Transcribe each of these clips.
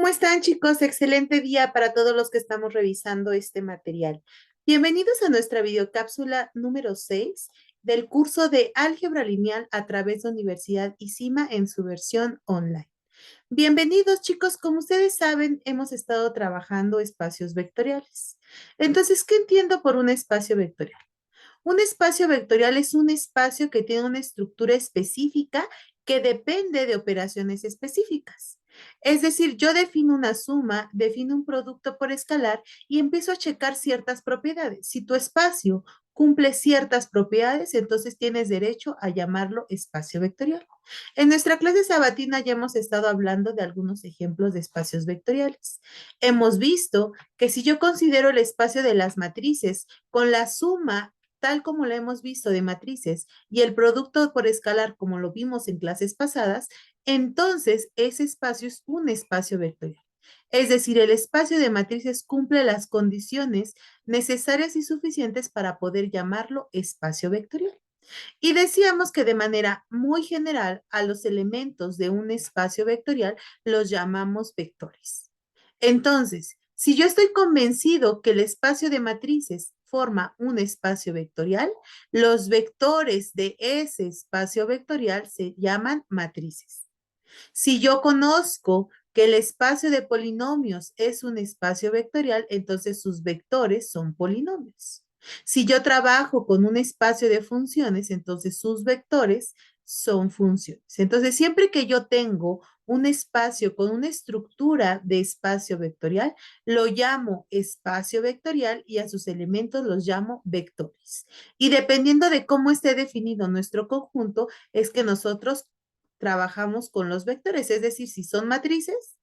¿Cómo están, chicos? Excelente día para todos los que estamos revisando este material. Bienvenidos a nuestra videocápsula número 6 del curso de Álgebra Lineal a través de Universidad ISIMA en su versión online. Bienvenidos, chicos. Como ustedes saben, hemos estado trabajando espacios vectoriales. Entonces, ¿qué entiendo por un espacio vectorial? Un espacio vectorial es un espacio que tiene una estructura específica que depende de operaciones específicas. Es decir, yo defino una suma, defino un producto por escalar y empiezo a checar ciertas propiedades. Si tu espacio cumple ciertas propiedades, entonces tienes derecho a llamarlo espacio vectorial. En nuestra clase sabatina ya hemos estado hablando de algunos ejemplos de espacios vectoriales. Hemos visto que si yo considero el espacio de las matrices con la suma tal como lo hemos visto de matrices y el producto por escalar como lo vimos en clases pasadas, entonces ese espacio es un espacio vectorial. Es decir, el espacio de matrices cumple las condiciones necesarias y suficientes para poder llamarlo espacio vectorial. Y decíamos que de manera muy general a los elementos de un espacio vectorial los llamamos vectores. Entonces, si yo estoy convencido que el espacio de matrices forma un espacio vectorial, los vectores de ese espacio vectorial se llaman matrices. Si yo conozco que el espacio de polinomios es un espacio vectorial, entonces sus vectores son polinomios. Si yo trabajo con un espacio de funciones, entonces sus vectores son funciones. Entonces, siempre que yo tengo un espacio con una estructura de espacio vectorial, lo llamo espacio vectorial y a sus elementos los llamo vectores. Y dependiendo de cómo esté definido nuestro conjunto, es que nosotros trabajamos con los vectores, es decir, si son matrices,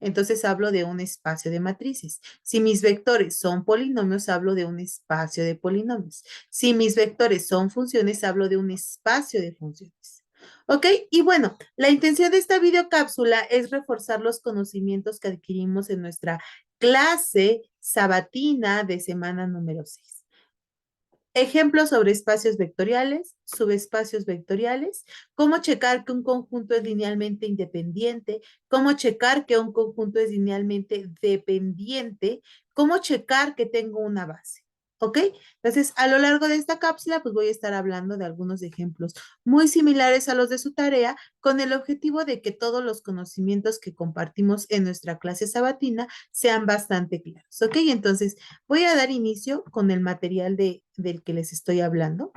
entonces hablo de un espacio de matrices. Si mis vectores son polinomios, hablo de un espacio de polinomios. Si mis vectores son funciones, hablo de un espacio de funciones. ¿Ok? Y bueno, la intención de esta videocápsula es reforzar los conocimientos que adquirimos en nuestra clase sabatina de semana número 6. Ejemplos sobre espacios vectoriales, subespacios vectoriales, cómo checar que un conjunto es linealmente independiente, cómo checar que un conjunto es linealmente dependiente, cómo checar que tengo una base. ¿Ok? Entonces, a lo largo de esta cápsula, pues voy a estar hablando de algunos ejemplos muy similares a los de su tarea, con el objetivo de que todos los conocimientos que compartimos en nuestra clase sabatina sean bastante claros. ¿Ok? Entonces, voy a dar inicio con el material del que les estoy hablando.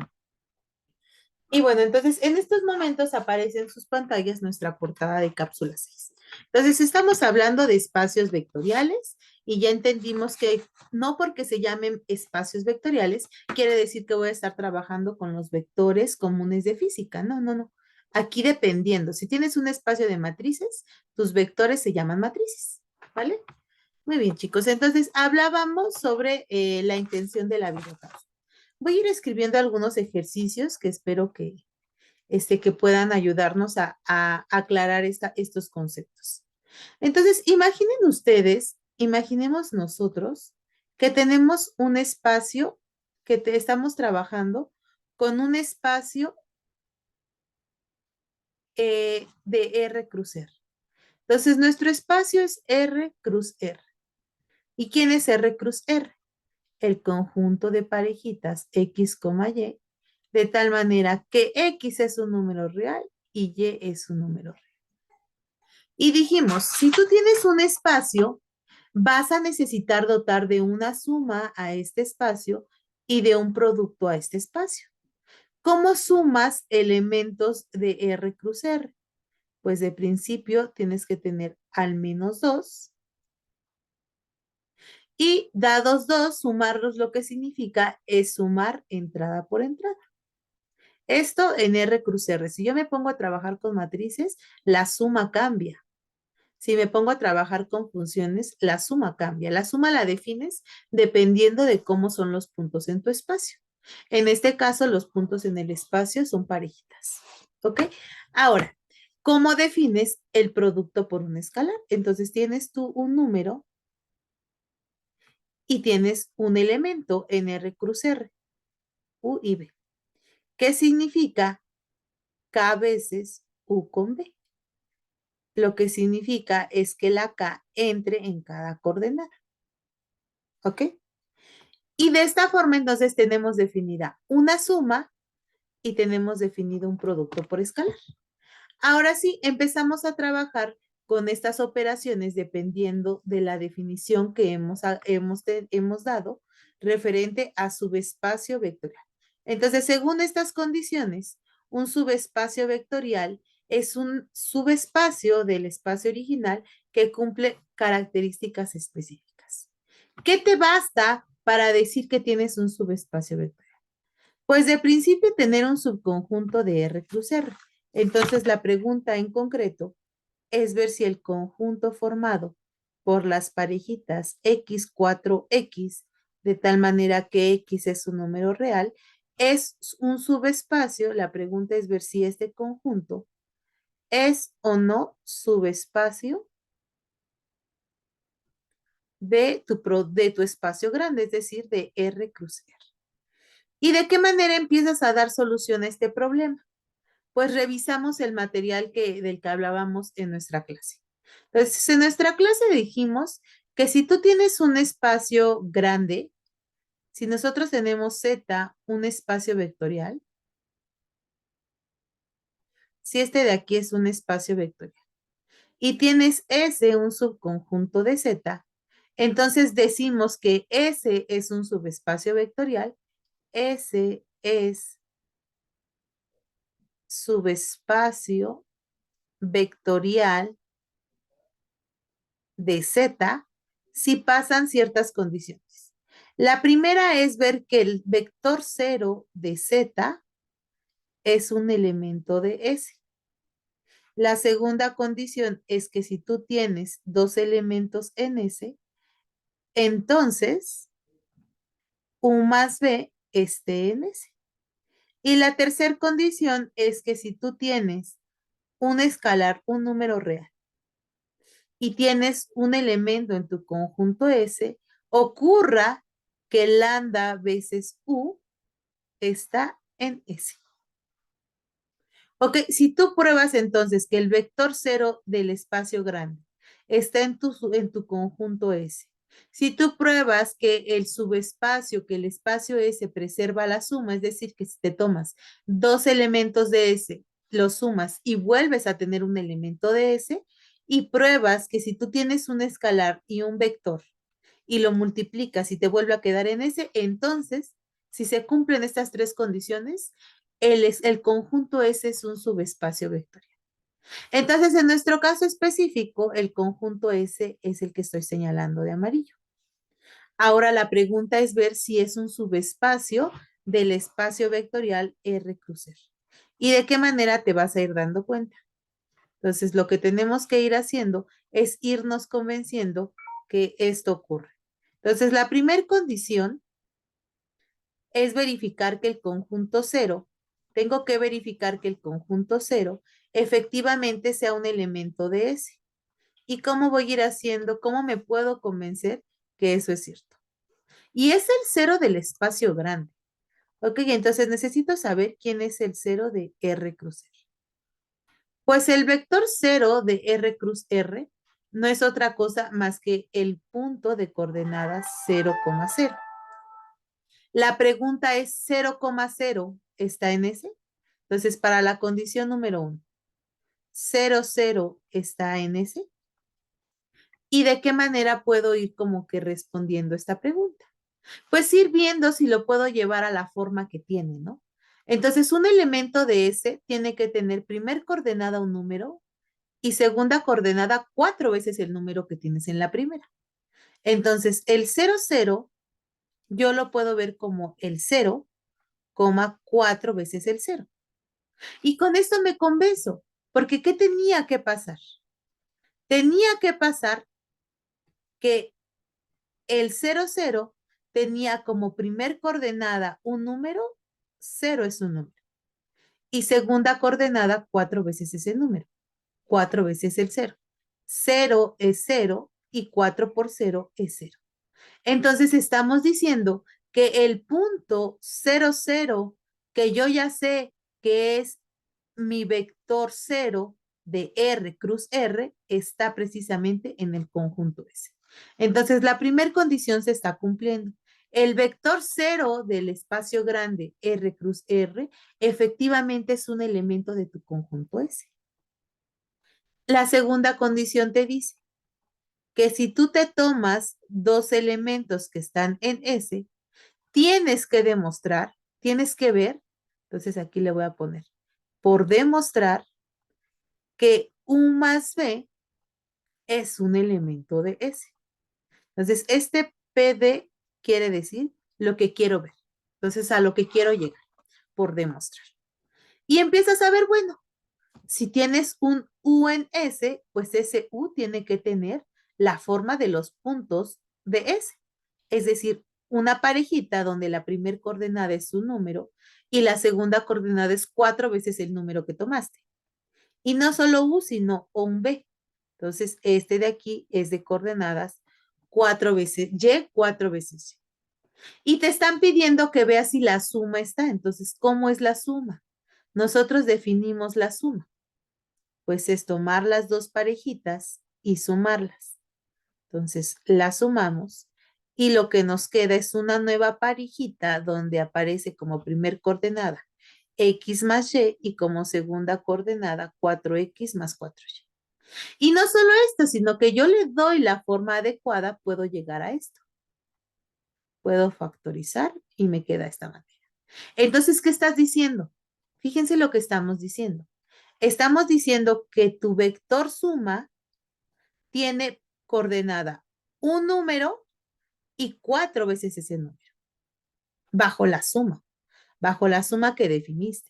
Y bueno, entonces en estos momentos aparece en sus pantallas nuestra portada de cápsula 6. Entonces estamos hablando de espacios vectoriales y ya entendimos que no porque se llamen espacios vectoriales quiere decir que voy a estar trabajando con los vectores comunes de física. No, no, no. Aquí dependiendo, si tienes un espacio de matrices, tus vectores se llaman matrices, ¿vale? Muy bien, chicos. Entonces, hablábamos sobre la intención de la videocápsula. Voy a ir escribiendo algunos ejercicios que espero que puedan ayudarnos a aclarar estos conceptos. Entonces, imaginen ustedes, imaginemos nosotros que tenemos un espacio estamos trabajando con un espacio de R cruz R. Entonces, nuestro espacio es R cruz R. ¿Y quién es R cruz R? El conjunto de parejitas X, Y, de tal manera que X es un número real y Y es un número real. Y dijimos, si tú tienes un espacio, vas a necesitar dotar de una suma a este espacio y de un producto a este espacio. ¿Cómo sumas elementos de R cruz R? Pues de principio tienes que tener al menos 2 y dados 2, sumarlos lo que significa es sumar entrada por entrada. Esto en R cruz R. Si yo me pongo a trabajar con matrices, la suma cambia. Si me pongo a trabajar con funciones, la suma cambia. La suma la defines dependiendo de cómo son los puntos en tu espacio. En este caso, los puntos en el espacio son parejitas. ¿Ok? Ahora, ¿cómo defines el producto por un escalar? Entonces tienes tú un número y tienes un elemento en R cruz R, U y B. ¿Qué significa K veces U con B? lo que significa es que la K entre en cada coordenada. ¿Ok? Y de esta forma entonces tenemos definida una suma y tenemos definido un producto por escalar. Ahora sí, empezamos a trabajar con estas operaciones dependiendo de la definición que hemos dado referente a subespacio vectorial. Entonces, según estas condiciones, un subespacio vectorial es un subespacio del espacio original que cumple características específicas. ¿Qué te basta para decir que tienes un subespacio vectorial? Pues de principio tener un subconjunto de R cruz R. Entonces la pregunta en concreto es ver si el conjunto formado por las parejitas X4X, de tal manera que X es un número real, es un subespacio. La pregunta es ver si este conjunto es o no subespacio de tu espacio grande, es decir, de R cruz R. ¿Y de qué manera empiezas a dar solución a este problema? Pues revisamos el material del que hablábamos en nuestra clase. Entonces, en nuestra clase dijimos que si tú tienes un espacio grande, si nosotros tenemos Z, un espacio vectorial, si este de aquí es un espacio vectorial, y tienes S, un subconjunto de Z, entonces decimos que S es un subespacio vectorial, S es subespacio vectorial de Z si pasan ciertas condiciones. La primera es ver que el vector 0 de Z es un elemento de S. La segunda condición es que si tú tienes dos elementos en S, entonces U más B esté en S. Y la tercera condición es que si tú tienes un escalar, un número real, y tienes un elemento en tu conjunto S, ocurra que lambda veces U está en S. Ok, si tú pruebas entonces que el vector 0 del espacio grande está en tu conjunto S, si tú pruebas que el subespacio, que el espacio S preserva la suma, es decir, que si te tomas dos elementos de S, los sumas y vuelves a tener un elemento de S, y pruebas que si tú tienes un escalar y un vector y lo multiplicas y te vuelve a quedar en S, entonces, si se cumplen estas tres condiciones, el conjunto S es un subespacio vectorial. Entonces, en nuestro caso específico, el conjunto S es el que estoy señalando de amarillo. Ahora la pregunta es ver si es un subespacio del espacio vectorial R cruz R. ¿Y de qué manera te vas a ir dando cuenta? Entonces, lo que tenemos que ir haciendo es irnos convenciendo que esto ocurre. Entonces, la primera condición es verificar que el conjunto cero, tengo que verificar que el conjunto cero efectivamente sea un elemento de S. ¿Y cómo voy a ir haciendo? ¿Cómo me puedo convencer que eso es cierto? Y es el cero del espacio grande. Ok, entonces necesito saber quién es el cero de R cruz R. Pues el vector cero de R cruz R no es otra cosa más que el punto de coordenadas 0,0. La pregunta es 0,0 ¿está en S? Entonces, para la condición número 1, 0,0 está en S. ¿Y de qué manera puedo ir como que respondiendo esta pregunta? Pues ir viendo si lo puedo llevar a la forma que tiene, ¿no? Entonces, un elemento de S tiene que tener primer coordenada un número y segunda coordenada 4 veces el número que tienes en la primera. Entonces, el 0,0 yo lo puedo ver como el 0, 4 veces el 0. Y con esto me convenzo, porque ¿qué tenía que pasar? Tenía que pasar que el 0,0 tenía como primer coordenada un número, 0 es un número. Y segunda coordenada, 4 veces ese número, 4 veces el 0. 0 es 0 y 4 por 0 es 0. Entonces estamos diciendo que el punto 0,0, que yo ya sé que es mi vector 0 de R cruz R está precisamente en el conjunto S. Entonces, la primera condición se está cumpliendo. El vector 0 del espacio grande R cruz R efectivamente es un elemento de tu conjunto S. La segunda condición te dice que si tú te tomas dos elementos que están en S, tienes que demostrar, tienes que ver, entonces aquí le voy a poner, por demostrar que U más B es un elemento de S. Entonces, este PD quiere decir lo que quiero ver. Entonces, a lo que quiero llegar, por demostrar. Y empiezas a ver, bueno, si tienes un U en S, pues ese U tiene que tener la forma de los puntos de S. Es decir, una parejita donde la primera coordenada es un número y la segunda coordenada es 4 veces el número que tomaste. Y no solo U, sino un B. Entonces, este de aquí es de coordenadas 4 veces Y, 4 veces Y. Y te están pidiendo que veas si la suma está. Entonces, ¿cómo es la suma? Nosotros definimos la suma. Pues es tomar las dos parejitas y sumarlas. Entonces, las sumamos y lo que nos queda es una nueva parejita donde aparece como primer coordenada X más Y como segunda coordenada 4X más 4Y. Y no solo esto, sino que yo le doy la forma adecuada, puedo llegar a esto. Puedo factorizar y me queda esta manera. Entonces, ¿qué estás diciendo? Fíjense lo que estamos diciendo. Estamos diciendo que tu vector suma tiene coordenada un número y 4 veces ese número, bajo la suma que definiste.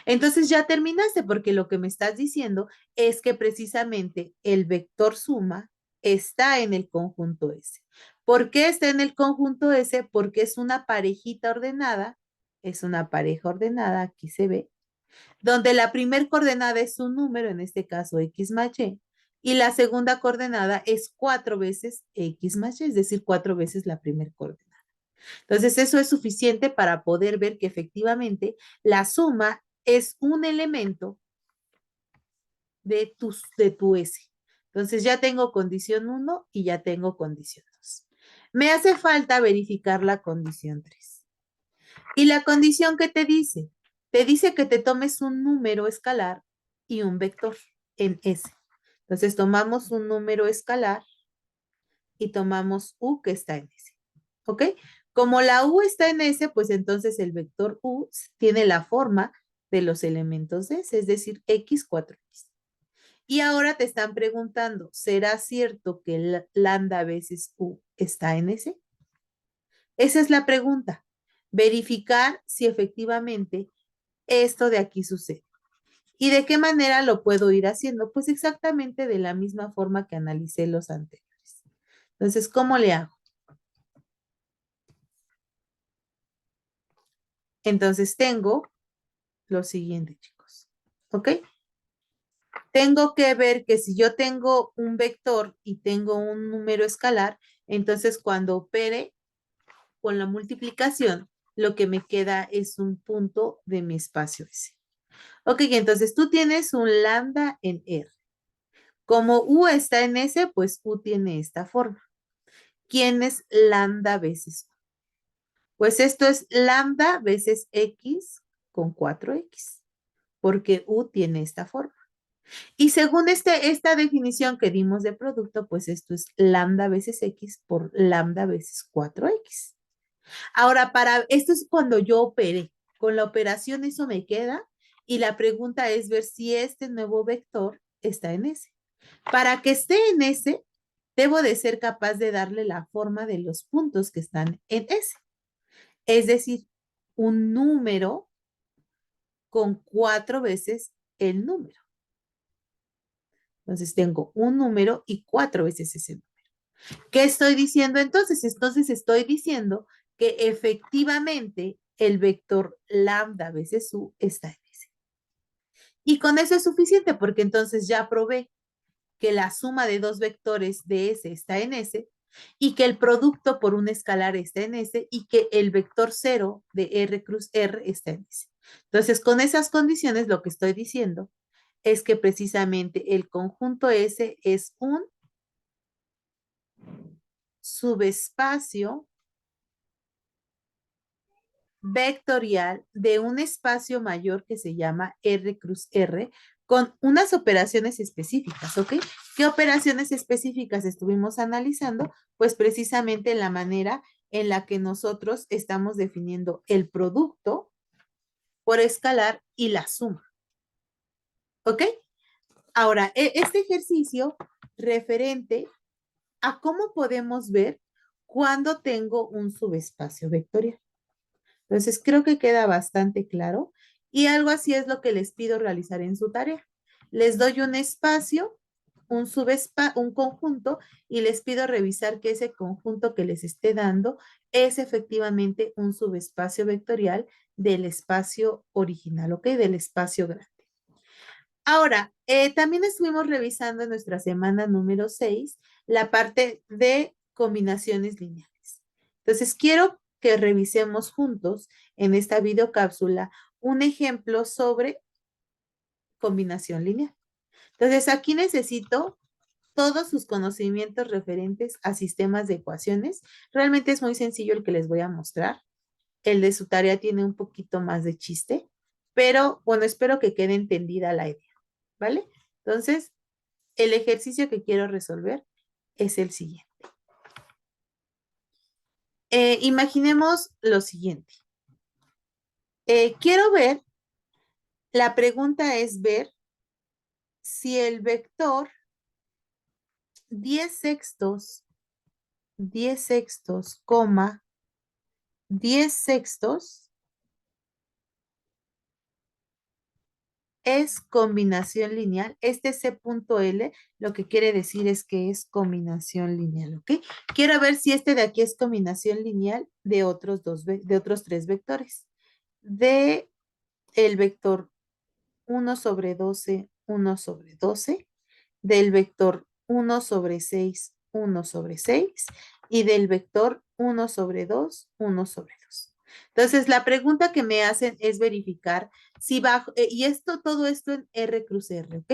Entonces ya terminaste porque lo que me estás diciendo es que precisamente el vector suma está en el conjunto S. ¿Por qué está en el conjunto S? Porque es una parejita ordenada, es una pareja ordenada, aquí se ve, donde la primera coordenada es un número, en este caso X más Y la segunda coordenada es 4 veces X más Y, es decir, 4 veces la primera coordenada. Entonces, eso es suficiente para poder ver que efectivamente la suma es un elemento de tu S. Entonces, ya tengo condición 1 y ya tengo condición 2. Me hace falta verificar la condición 3. ¿Y la condición que te dice? Te dice que te tomes un número escalar y un vector en S. Entonces, tomamos un número escalar y tomamos U que está en S. ¿Ok? Como la U está en S, pues entonces el vector U tiene la forma de los elementos de S, es decir, X, 4X. Y ahora te están preguntando, ¿será cierto que lambda veces U está en S? Esa es la pregunta. Verificar si efectivamente esto de aquí sucede. ¿Y de qué manera lo puedo ir haciendo? Pues exactamente de la misma forma que analicé los anteriores. Entonces, ¿cómo le hago? Entonces tengo lo siguiente, chicos. ¿Ok? Tengo que ver que si yo tengo un vector y tengo un número escalar, entonces cuando opere con la multiplicación, lo que me queda es un punto de mi espacio S. Ok, entonces tú tienes un lambda en R. Como U está en S, pues U tiene esta forma. ¿Quién es lambda veces U? Pues esto es lambda veces X con 4X, porque U tiene esta forma. Y según esta definición que dimos de producto, pues esto es lambda veces X por lambda veces 4X. Ahora, esto es cuando yo operé. Con la operación eso me queda y la pregunta es ver si este nuevo vector está en S. Para que esté en S, debo de ser capaz de darle la forma de los puntos que están en S. Es decir, un número con 4 veces el número. Entonces tengo un número y 4 veces ese número. ¿Qué estoy diciendo entonces? Entonces estoy diciendo que efectivamente el vector lambda veces u está en S. Y con eso es suficiente porque entonces ya probé que la suma de dos vectores de S está en S y que el producto por un escalar está en S y que el vector 0 de R cruz R está en S. Entonces, con esas condiciones, lo que estoy diciendo es que precisamente el conjunto S es un subespacio vectorial de un espacio mayor que se llama R cruz R con unas operaciones específicas, ¿ok? ¿Qué operaciones específicas estuvimos analizando? Pues precisamente la manera en la que nosotros estamos definiendo el producto por escalar y la suma, ¿ok? Ahora, este ejercicio referente a cómo podemos ver cuando tengo un subespacio vectorial. Entonces, creo que queda bastante claro y algo así es lo que les pido realizar en su tarea. Les doy un espacio, un conjunto y les pido revisar que ese conjunto que les esté dando es efectivamente un subespacio vectorial del espacio original, ¿ok? Del espacio grande. Ahora, también estuvimos revisando en nuestra semana número 6 la parte de combinaciones lineales. Entonces, quiero que revisemos juntos en esta videocápsula un ejemplo sobre combinación lineal. Entonces, aquí necesito todos sus conocimientos referentes a sistemas de ecuaciones. Realmente es muy sencillo el que les voy a mostrar. El de su tarea tiene un poquito más de chiste, pero bueno, espero que quede entendida la idea, ¿vale? Entonces, el ejercicio que quiero resolver es el siguiente. Imaginemos lo siguiente. Quiero ver, la pregunta es ver si el vector 10 sextos, 10 sextos, coma, 10 sextos es combinación lineal. Este C.L lo que quiere decir es que es combinación lineal, ¿ok? Quiero ver si este de aquí es combinación lineal de otros tres vectores. De el vector 1 sobre 12, 1 sobre 12, del vector 1 sobre 6, 1 sobre 6 y del vector 1 sobre 2, 1 sobre 2. Entonces, la pregunta que me hacen es verificar si bajo, y todo esto en R cruz R, ¿ok?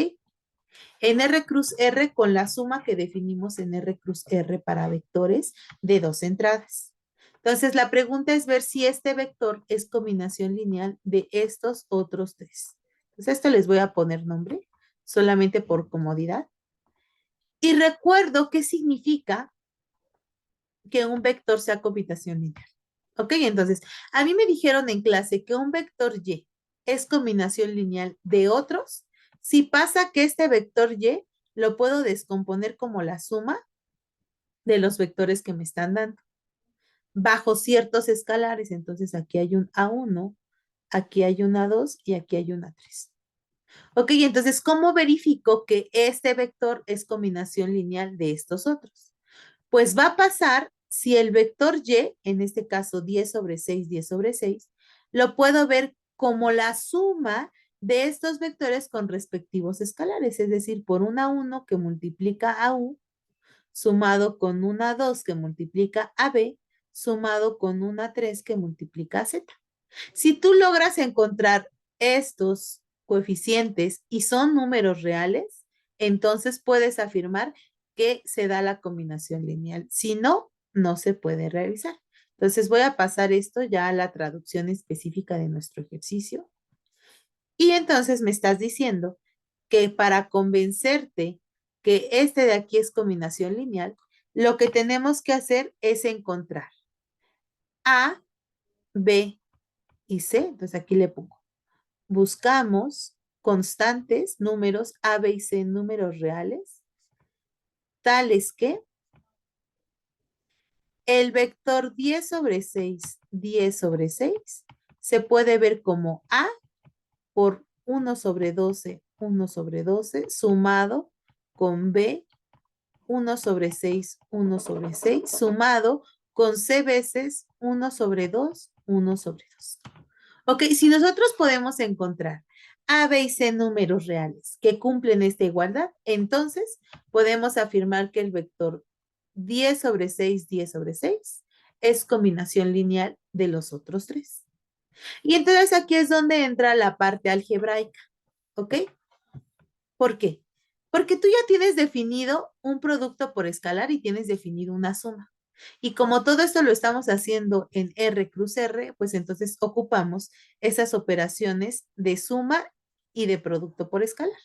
En R cruz R con la suma que definimos en R cruz R para vectores de dos entradas. Entonces, la pregunta es ver si este vector es combinación lineal de estos otros tres. Entonces, esto les voy a poner nombre, solamente por comodidad. Y recuerdo qué significa que un vector sea combinación lineal. ¿Ok? Entonces, a mí me dijeron en clase que un vector Y es combinación lineal de otros. Si pasa que este vector Y lo puedo descomponer como la suma de los vectores que me están dando, bajo ciertos escalares. Entonces, aquí hay un A1, aquí hay un A2 y aquí hay un A3. Ok, entonces, ¿cómo verifico que este vector es combinación lineal de estos otros? Pues va a pasar si el vector Y, en este caso 10 sobre 6, 10 sobre 6, lo puedo ver como la suma de estos vectores con respectivos escalares, es decir, por una 1 que multiplica a U, sumado con una 2 que multiplica a B, sumado con una 3 que multiplica a Z. Si tú logras encontrar estos coeficientes y son números reales, entonces puedes afirmar que se da la combinación lineal. Si no, no se puede realizar. Entonces voy a pasar esto ya a la traducción específica de nuestro ejercicio. Y entonces me estás diciendo que para convencerte que este de aquí es combinación lineal, lo que tenemos que hacer es encontrar A, B y C. Entonces aquí le pongo. Buscamos constantes, números A, B y C, números reales, tales que el vector 10 sobre 6, 10 sobre 6, se puede ver como A por 1 sobre 12, 1 sobre 12, sumado con B, 1 sobre 6, 1 sobre 6, sumado con C veces 1 sobre 2, 1 sobre 2. Ok, si nosotros podemos encontrar A, B y C números reales que cumplen esta igualdad, entonces podemos afirmar que el vector 10 sobre 6, 10 sobre 6 es combinación lineal de los otros tres. Y entonces aquí es donde entra la parte algebraica, ¿ok? ¿Por qué? Porque tú ya tienes definido un producto por escalar y tienes definido una suma. Y como todo esto lo estamos haciendo en R cruz R, pues entonces ocupamos esas operaciones de suma y de producto por escalar.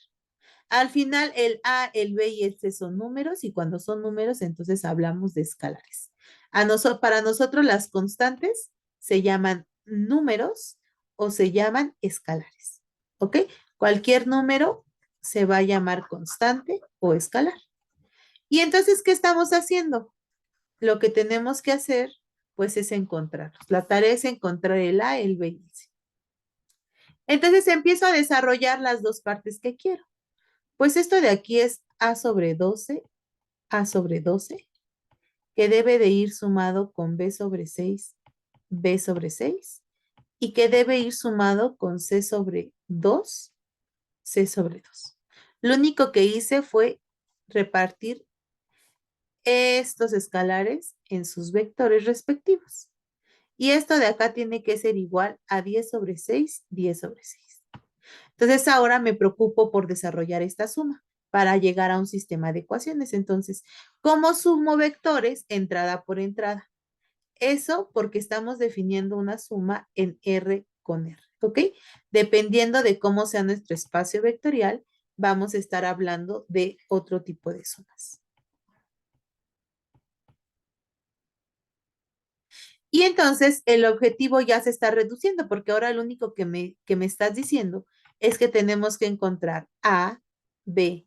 Al final, el A, el B y el C son números y cuando son números, entonces hablamos de escalares. Para nosotros las constantes se llaman números o se llaman escalares. ¿Ok? Cualquier número se va a llamar constante o escalar. Y entonces, ¿qué estamos haciendo? Lo que tenemos que hacer, pues, es encontrarlos. La tarea es encontrar el A, el B y el C. Entonces empiezo a desarrollar las dos partes que quiero. Pues esto de aquí es A sobre 12, que debe de ir sumado con B sobre 6, y que debe ir sumado con C sobre 2, C sobre 2. Lo único que hice fue repartir estos escalares en sus vectores respectivos. Y esto de acá tiene que ser igual a 10 sobre 6, 10 sobre 6. Entonces ahora me preocupo por desarrollar esta suma para llegar a un sistema de ecuaciones. Entonces, ¿cómo sumo vectores entrada por entrada? Eso porque estamos definiendo una suma en R con R, ¿ok? Dependiendo de cómo sea nuestro espacio vectorial, vamos a estar hablando de otro tipo de sumas. Y entonces el objetivo ya se está reduciendo porque ahora lo único que me estás diciendo es que tenemos que encontrar A, B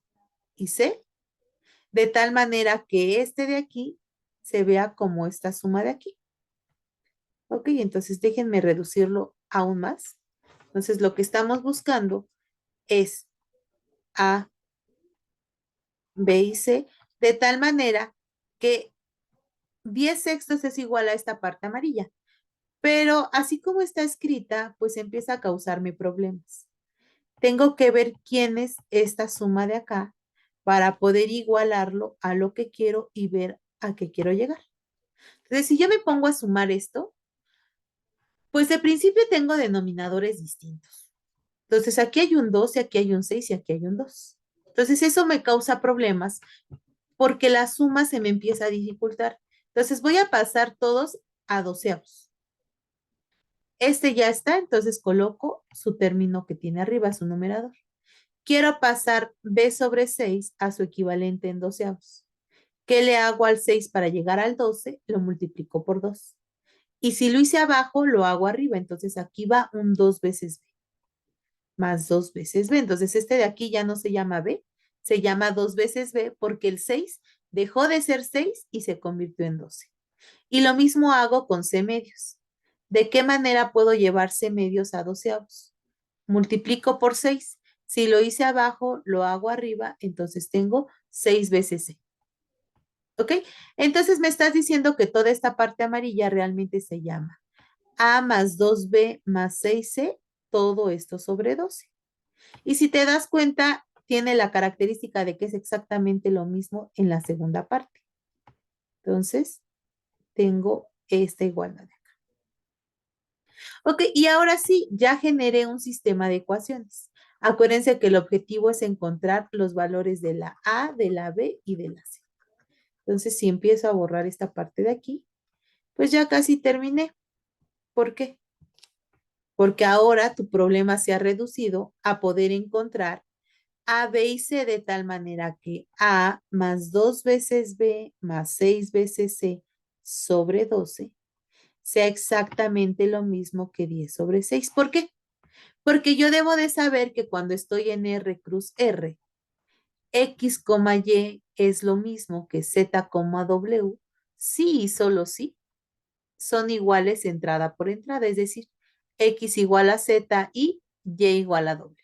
y C de tal manera que este de aquí se vea como esta suma de aquí. Ok, entonces déjenme reducirlo aún más. Entonces lo que estamos buscando es A, B y C de tal manera que 10 sextos es igual a esta parte amarilla. Pero así como está escrita, pues empieza a causarme problemas. Tengo que ver quién es esta suma de acá para poder igualarlo a lo que quiero y ver a qué quiero llegar. Entonces, si yo me pongo a sumar esto, pues de principio tengo denominadores distintos. Entonces, aquí hay un 2 y aquí hay un 6 y aquí hay un 2. Entonces, eso me causa problemas porque la suma se me empieza a dificultar. Entonces, voy a pasar todos a doceavos. Este ya está, entonces coloco su término que tiene arriba, su numerador. Quiero pasar b sobre 6 a su equivalente en doceavos. ¿Qué le hago al 6 para llegar al 12? Lo multiplico por 2. Y si lo hice abajo, lo hago arriba. Entonces aquí va un 2 veces b, más 2 veces b. Entonces este de aquí ya no se llama b, se llama 2 veces b porque el 6 dejó de ser 6 y se convirtió en 12. Y lo mismo hago con c medios. ¿De qué manera puedo llevar c medios a doceavos? Multiplico por 6. Si lo hice abajo, lo hago arriba, entonces tengo 6 veces c. ¿Ok? Entonces me estás diciendo que toda esta parte amarilla realmente se llama A más 2b más 6c, todo esto sobre 12. Y si te das cuenta, tiene la característica de que es exactamente lo mismo en la segunda parte. Entonces, tengo esta igualdad. Ok, y ahora sí, ya generé un sistema de ecuaciones. Acuérdense que el objetivo es encontrar los valores de la A, de la B y de la C. Entonces, si empiezo a borrar esta parte de aquí, pues ya casi terminé. ¿Por qué? Porque ahora tu problema se ha reducido a poder encontrar A, B y C de tal manera que A más 2 veces B más 6 veces C sobre 12 sea exactamente lo mismo que 10 sobre 6. ¿Por qué? Porque yo debo de saber que cuando estoy en R cruz R, X, Y es lo mismo que Z, W, sí y solo sí son iguales entrada por entrada, es decir, X igual a Z y Y igual a W.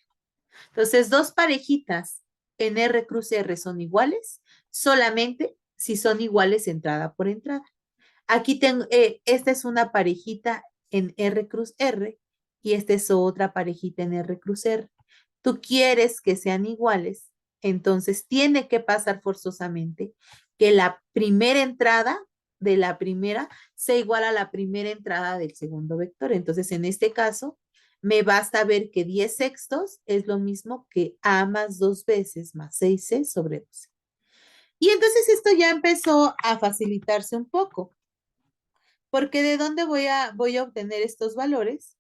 Entonces, dos parejitas en R cruz R son iguales solamente si son iguales entrada por entrada. Aquí tengo, esta es una parejita en R cruz R y esta es otra parejita en R cruz R. Tú quieres que sean iguales, entonces tiene que pasar forzosamente que la primera entrada de la primera sea igual a la primera entrada del segundo vector. Entonces, en este caso, Me basta ver que 10 sextos es lo mismo que A más 2 veces más 6C sobre 12. Y entonces esto ya empezó a facilitarse un poco, porque ¿de dónde voy a obtener estos valores?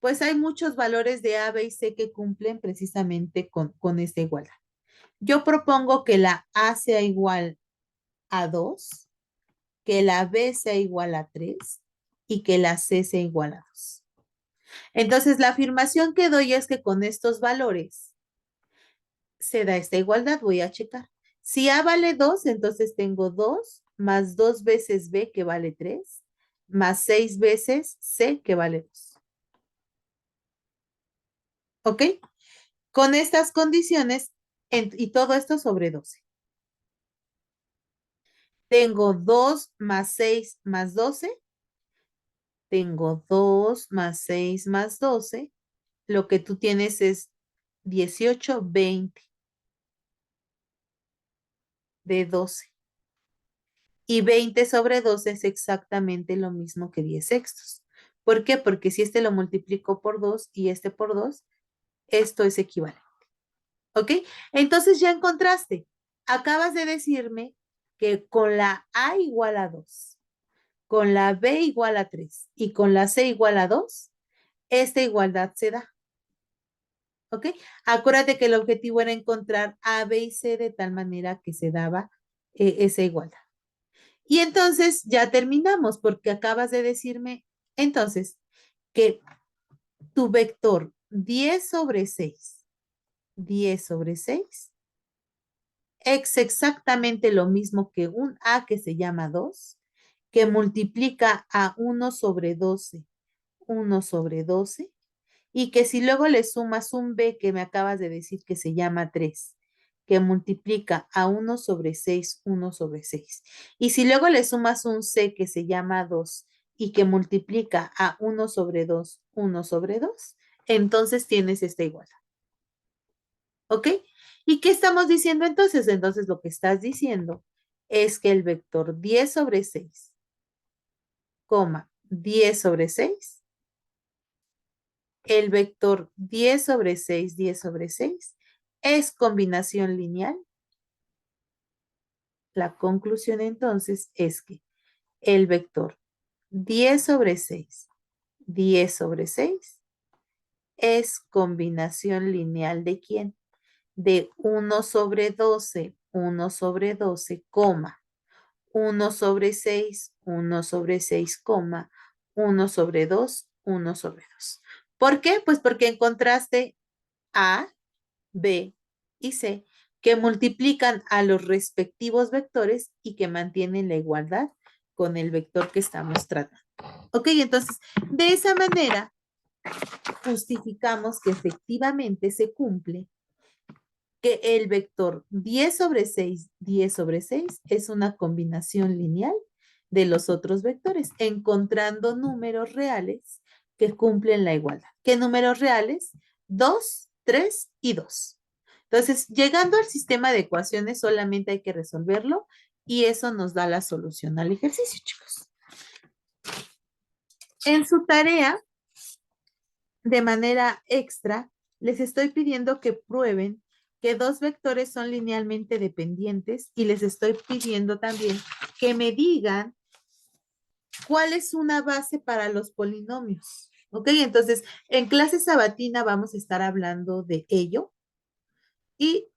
Pues hay muchos valores de A, B y C que cumplen precisamente con esta igualdad. Yo propongo que la A sea igual a 2, que la B sea igual a 3 y que la C sea igual a 2. Entonces, la afirmación que doy es que con estos valores se da esta igualdad. Voy a checar. Si A vale 2, entonces tengo 2 más 2 veces B que vale 3, más 6 veces C que vale 2. ¿Ok? Con estas condiciones y todo esto sobre 12. Tengo 2 más 6 más 12. Tengo 2 más 6 más 12. Lo que tú tienes es 18, 20 de 12. Y 20 sobre 12 es exactamente lo mismo que 10 sextos. ¿Por qué? Porque si este lo multiplico por 2 y este por 2, esto es equivalente. ¿Ok? Entonces ya encontraste. Acabas de decirme que con la A igual a 2, con la B igual a 3 y con la C igual a 2, esta igualdad se da. ¿Ok? Acuérdate que el objetivo era encontrar A, B y C de tal manera que se daba esa igualdad. Y entonces ya terminamos porque acabas de decirme entonces que tu vector 10 sobre 6, 10 sobre 6 es exactamente lo mismo que un A que se llama 2, que multiplica a 1 sobre 12, 1 sobre 12, y que si luego le sumas un B que me acabas de decir que se llama 3, que multiplica a 1 sobre 6, 1 sobre 6. Y si luego le sumas un C que se llama 2 y que multiplica a 1 sobre 2, 1 sobre 2, entonces tienes esta igualdad. ¿Ok? ¿Y qué estamos diciendo entonces? Entonces lo que estás diciendo es que el vector 10 sobre 6, 10 sobre 6, el vector 10 sobre 6, 10 sobre 6, es combinación lineal. La conclusión entonces es que el vector 10 sobre 6, 10 sobre 6 es combinación lineal ¿de quién? De 1 sobre 12, 1 sobre 12, 1 sobre 6, 1 sobre 6, 1 sobre 2, 1 sobre 2. ¿Por qué? Pues porque encontraste A, B y C que multiplican a los respectivos vectores y que mantienen la igualdad con el vector que estamos tratando. Ok, entonces, de esa manera justificamos que efectivamente se cumple que el vector 10 sobre 6, 10 sobre 6 es una combinación lineal de los otros vectores, encontrando números reales que cumplen la igualdad. ¿Qué números reales? 2, 3 y 2. Entonces, llegando al sistema de ecuaciones, solamente hay que resolverlo y eso nos da la solución al ejercicio, chicos. En su tarea, de manera extra, les estoy pidiendo que prueben que dos vectores son linealmente dependientes y les estoy pidiendo también que me digan cuál es una base para los polinomios. ¿Ok? Entonces, en clase sabatina vamos a estar hablando de ello y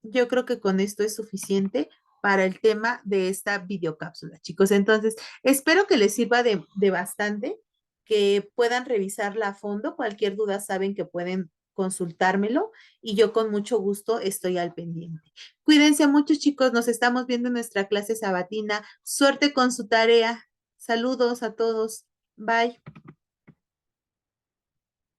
yo creo que con esto es suficiente para el tema de esta videocápsula, chicos. Entonces, espero que les sirva de bastante, que puedan revisarla a fondo. Cualquier duda saben que pueden consultármelo y yo con mucho gusto estoy al pendiente. Cuídense mucho, chicos. Nos estamos viendo en nuestra clase sabatina. Suerte con su tarea. Saludos a todos. Bye.